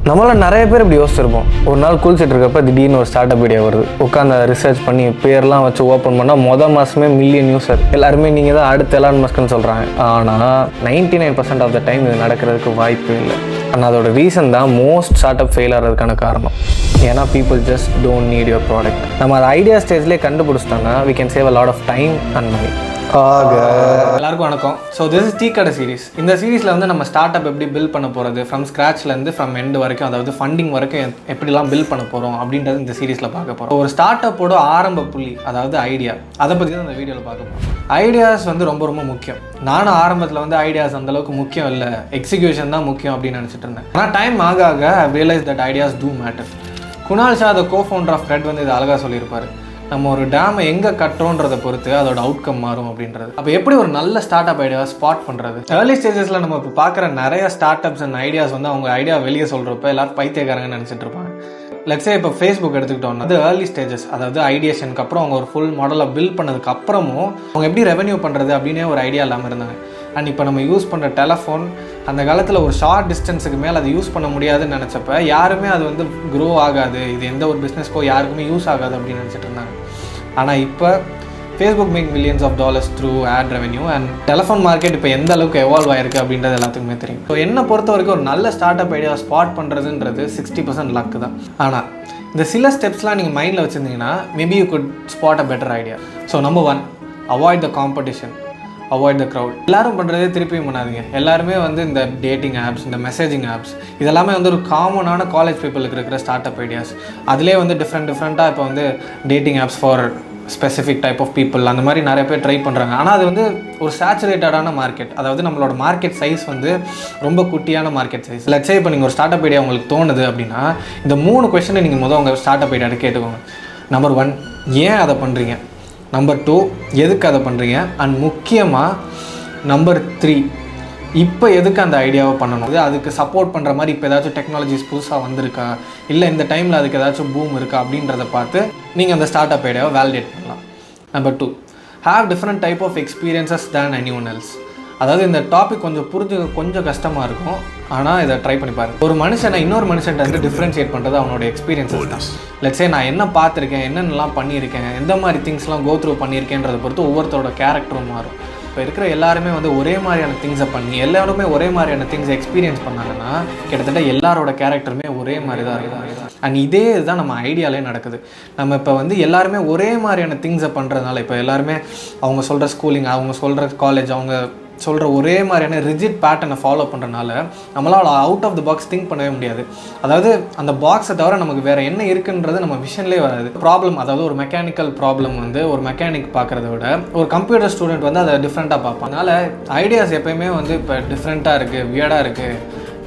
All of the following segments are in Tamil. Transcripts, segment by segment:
நம்மள நிறைய பேர் இப்படி யோசிச்சிருப்போம். ஒரு நாள் குளிச்சுட்டு இருக்கப்ப திடீர்னு ஒரு ஸ்டார்ட் அப் ஐடியா வருது. உட்காந்து ரிசர்ச் பண்ணி பேர்லாம் வச்சு ஓப்பன் பண்ணால் மாதமே மில்லியன் யூசர். எல்லாருமே நீங்கள் தான் அடுத்த எலான் மஸ்க்னு சொல்கிறாங்க. ஆனால் 99% ஆஃப் த டைம் இது நடக்கிறதுக்கு வாய்ப்பு இல்லை. ஆனால் அதோட ரீசன் தான் மோஸ்ட் ஸ்டார்ட் அப் ஃபெயில் ஆகிறதுக்கான காரணம். ஏன்னா people just don't need your product. நம்ம அதை idea ஸ்டேஜ்லேயே கண்டுபிடிச்சிட்டோம்னா we can save a lot of time and money. எல்லாருக்கும் வணக்கம். ஸோ திஸ் இஸ் டீ கடை சீரிஸ். இந்த சீரீஸில் வந்து நம்ம ஸ்டார்ட் அப் எப்படி பில்ட் பண்ண போகிறது, ஃப்ரம் ஸ்க்ராட்ச்லேருந்து ஃப்ரம் எண்டு வரைக்கும், அதாவது ஃபண்டிங் வரைக்கும் எப்படிலாம் பில்ட் பண்ண போகிறோம் அப்படின்றது இந்த சீரீஸில் பார்க்க போகிறோம். ஒரு ஸ்டார்ட் அப்போட ஆரம்ப புள்ளி, அதாவது ஐடியா, அதை பற்றி தான் இந்த வீடியோவில் பார்க்க போகிறோம். ஐடியாஸ் வந்து ரொம்ப ரொம்ப முக்கியம். நானும் ஆரம்பத்தில் வந்து ஐடியாஸ் அந்தளவுக்கு முக்கியம் இல்லை, எக்ஸிக்யூஷன் தான் முக்கியம் அப்படின்னு நினச்சிட்டு இருந்தேன். ஆனால் டைம் ஆக ஆக I realise that ideas do matter. Kunal Shah, the co-founder of CRED, வந்து இது அழகாக சொல்லியிருப்பார். நம்ம ஒரு டேமை எங்கே கட்டுறோன்றதை பொறுத்து அதோட அவுட்கம் மாறும் அப்படின்றது. அப்போ எப்படி ஒரு நல்ல ஸ்டார்ட் அப் ஐடியாவை ஸ்பாட் பண்ணுறது? ஏர்லி ஸ்டேஜஸில் நம்ம இப்போ பார்க்குற நிறைய ஸ்டார்ட் அப்ஸ் அண்ட் ஐடியாஸ் வந்து அவங்க ஐடியா வெளியே சொல்கிறப்ப எல்லாரும் பைத்தியக்காரங்கன்னு நினச்சிட்டு இருப்பாங்க. லெட்ஸே இப்போ ஃபேஸ்புக் எடுத்துக்கிட்டோம்னா அது ஏர்லி ஸ்டேஜஸ், அதாவது ஐடியேஷனுக்கு அப்புறம் அவங்க ஒரு ஃபுல் மாடலை பில்ட் பண்ணதுக்கு அப்புறமும் அவங்க எப்படி ரெவென்யூ பண்ணுறது அப்படின்னே ஒரு ஐடியா இல்லாமல் இருந்தாங்க. அண்ட் இப்போ நம்ம யூஸ் பண்ணுற டெலஃபோன் அந்த காலத்தில் ஒரு ஷார்ட் டிஸ்டன்ஸுக்கு மேலே அதை யூஸ் பண்ண முடியாதுன்னு நினச்சப்ப யாருமே அது வந்து க்ரோ ஆகாது, இது எந்த ஒரு பிஸ்னஸ்க்கோ யாருக்குமே யூஸ் ஆகாது அப்படின்னு நினச்சிட்டு இருந்தாங்க. ஆனால் இப்போ Facebook make millions of dollars through ad revenue. And telephone market இப்போ எந்த அளவுக்கு எவால்வ் ஆயிருக்கு அப்படின்றது எல்லாத்துக்குமே தெரியும். ஸோ என்னை பொறுத்த வரைக்கும் ஒரு நல்ல ஸ்டார்ட் அப் ஐடியா ஸ்பாட் பண்ணுறதுன்றது 60% லக்கு தான். ஆனால் இந்த சில ஸ்டெப்ஸ்லாம் நீங்கள் மைண்டில் வச்சுருந்தீங்கன்னா maybe you good spot a better idea. So number 1, avoid the competition, avoid the crowd. எல்லாரும் பண்ணுறதே திருப்பியும் பண்ணாதீங்க. எல்லாருமே வந்து இந்த டேட்டிங் ஆப்ஸ், இந்த மெசேஜிங் ஆப்ஸ், இதெல்லாமே வந்து ஒரு காமனான காலேஜ் பீப்புளுக்கு இருக்கிற ஸ்டார்ட் அப் ஐடியாஸ். அதிலே வந்து டிஃப்ரெண்ட்டாக இப்போ வந்து dating apps for specific type of people, அந்த மாதிரி நிறைய பேர் ட்ரை பண்ணுறாங்க. ஆனால் அது வந்து ஒரு சேச்சுரேட்டடான மார்க்கெட், அதாவது நம்மளோட மார்க்கெட் சைஸ் வந்து ரொம்ப குட்டியான மார்க்கெட் சைஸ். லட்சே இப்போ நீங்கள் ஒரு ஸ்டார்ட் அப் ஐடியா உங்களுக்கு தோணுது அப்படின்னா இந்த 3 கொஸ்டினை நீங்கள் முதல் உங்கள் ஸ்டார்ட் அப் ஐடியா கேட்டுக்கோங்க. நம்பர் 1, ஏன் அதை பண்ணுறீங்க? நம்பர் 2, எதுக்கு அதை பண்ணுறீங்க? அண்ட் முக்கியமாக நம்பர் 3, இப்போ எதுக்கு அந்த ஐடியாவை பண்ணணும்? அதுக்கு சப்போர்ட் பண்ணுற மாதிரி இப்போ ஏதாச்சும் டெக்னாலஜிஸ் புதுசாக வந்திருக்கா, இல்லை இந்த டைமில் அதுக்கு ஏதாச்சும் பூம் இருக்கா அப்படின்றத பார்த்து நீங்கள் அந்த ஸ்டார்ட் அப் ஐடியாவை வேலிடேட் பண்ணலாம். Number 2, have different type of experiences than anyone else. அதாவது இந்த டாபிக் கொஞ்சம் கஷ்டமாக இருக்கும், ஆனால் இதை ட்ரை பண்ணி பாருங்கள். ஒரு மனுஷனை இன்னொரு மனுஷன்ட்ட வந்து டிஃப்ரென்ஷியேட் பண்ணுறது அவனோட எக்ஸ்பீரியன்ஸஸ் தான். லெட்ஸே நான் என்ன பார்த்துருக்கேன், என்னென்னலாம் பண்ணியிருக்கேன், எந்த மாதிரி திங்ஸ்லாம் கோ த்ரூ பண்ணியிருக்கேன்றதை பொறுத்து ஒவ்வொருத்தரோட கேரக்டரும் மாறும். இப்போ இருக்கிற எல்லாருமே வந்து ஒரே மாதிரியான திங்ஸை பண்ணி எல்லாருமே ஒரே மாதிரியான திங்ஸை எக்ஸ்பீரியன்ஸ் பண்ணாங்கன்னா கிட்டத்தட்ட எல்லாரோட கேரக்டருமே ஒரே மாதிரி தான் இருக்குது. அண்ட் இதே இதுதான் நம்ம ஐடியாலே நடக்குது. நம்ம இப்போ வந்து எல்லாருமே ஒரே மாதிரியான திங்ஸை பண்ணுறதுனால இப்போ எல்லாருமே அவங்க சொல்கிற ஸ்கூலிங், அவங்க சொல்கிற காலேஜ், அவங்க சொல்கிற ஒரே மாதிரியான ரிஜிட் பேட்டர்னை ஃபாலோ பண்ணுறதுனால நம்மளால் out of the box think பண்ணவே முடியாது. அதாவது அந்த பாக்ஸை தவிர நமக்கு வேறு என்ன இருக்குன்றது நம்ம விஷன்லேயே வராது. ப்ராப்ளம், அதாவது ஒரு மெக்கானிக்கல் ப்ராப்ளம் வந்து ஒரு மெக்கானிக் பார்க்குறத விட ஒரு கம்ப்யூட்டர் ஸ்டூடெண்ட் வந்து அதை டிஃப்ரெண்ட்டாக பார்ப்பாங்க. அதனால் ஐடியாஸ் எப்போயுமே வந்து இப்போ டிஃப்ரெண்ட்டாக இருக்குது, வியர்டாக இருக்குது,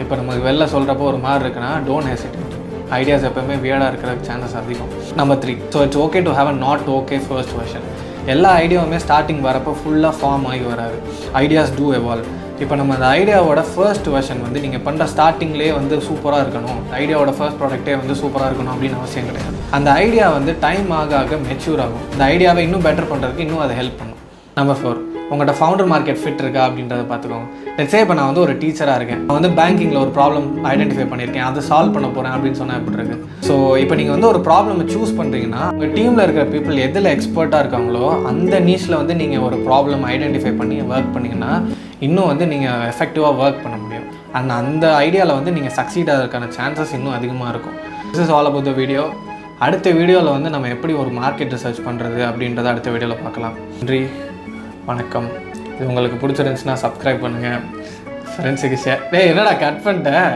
இப்போ நமக்கு வெளில சொல்கிறப்போ ஒரு மாதிரி இருக்குன்னா டோன்ட் ஹெசிடேட். ஐடியாஸ் எப்போயுமே வியர்டாக இருக்கிறதுக்கு சான்சஸ் அதிகம். Number 3, so it's okay to have a not okay first version. எல்லா ஐடியாவுமே ஸ்டார்டிங் வரப்போ ஃபுல்லாக ஃபார்ம் ஆகி வராது. Ideas do evolve. இப்போ நம்ம அந்த ஐடியாவோட ஃபர்ஸ்ட் வெர்ஷன் வந்து நீங்கள் பண்ணுற ஸ்டார்டிங்லேயே வந்து சூப்பராக இருக்கணும், ஐடியாவோட ஃபர்ஸ்ட் ப்ராடக்ட்டே வந்து சூப்பராக இருக்கணும் அப்படின்னு அவசியம் கிடையாது. அந்த ஐடியா வந்து டைம் ஆக ஆக மெச்சூர் ஆகும். இந்த ஐடியாவை இன்னும் பெட்டர் பண்ணுறதுக்கு இன்னும் அதை ஹெல்ப் பண்ணும். நம்பர் 4, உங்கள்கிட்ட ஃபவுண்டர் மார்க்கெட் ஃபிட் இருக்கா அப்படின்றத பார்த்துக்கோங்க. லெட்ஸே இப்போ நான் வந்து ஒரு டீச்சராக இருக்கேன், நான் வந்து பேங்கிங்கில் ஒரு ப்ராப்ளம் ஐடென்டிஃபை பண்ணியிருக்கேன், அதை சால்வ் பண்ண போகிறேன் அப்படின்னு சொன்னால் எப்படி இருக்குது? ஸோ இப்போ நீங்கள் வந்து ஒரு ப்ராப்ளமை சூஸ் பண்ணுறீங்கன்னா உங்கள் டீமில் இருக்கிற பீப்புள் எதில் எக்ஸ்பர்ட்டாக இருக்காங்களோ அந்த நீஷில் வந்து நீங்கள் ஒரு ப்ராப்ளம் ஐடென்டிஃபை பண்ணி ஒர்க் பண்ணிங்கன்னா இன்னும் வந்து நீங்கள் எஃபெக்டிவாக ஒர்க் பண்ண முடியும். அண்ட் அந்த ஐடியாவில் வந்து நீங்கள் சக்சீட் ஆகிறதுக்கான சான்சஸ் இன்னும் அதிகமாக இருக்கும். This is all about the video. அடுத்த வீடியோவில் வந்து நம்ம எப்படி ஒரு மார்க்கெட் ரிசர்ச் பண்ணுறது அப்படின்றத அடுத்த வீடியோவில் பார்க்கலாம். நன்றி, வணக்கம். இது உங்களுக்கு பிடிச்சிருந்துச்சுன்னா சப்ஸ்கிரைப் பண்ணுங்கள், ஃப்ரெண்ட்ஸுக்கு ஷேர். என்னடா கட் பண்ணிட்டேன்.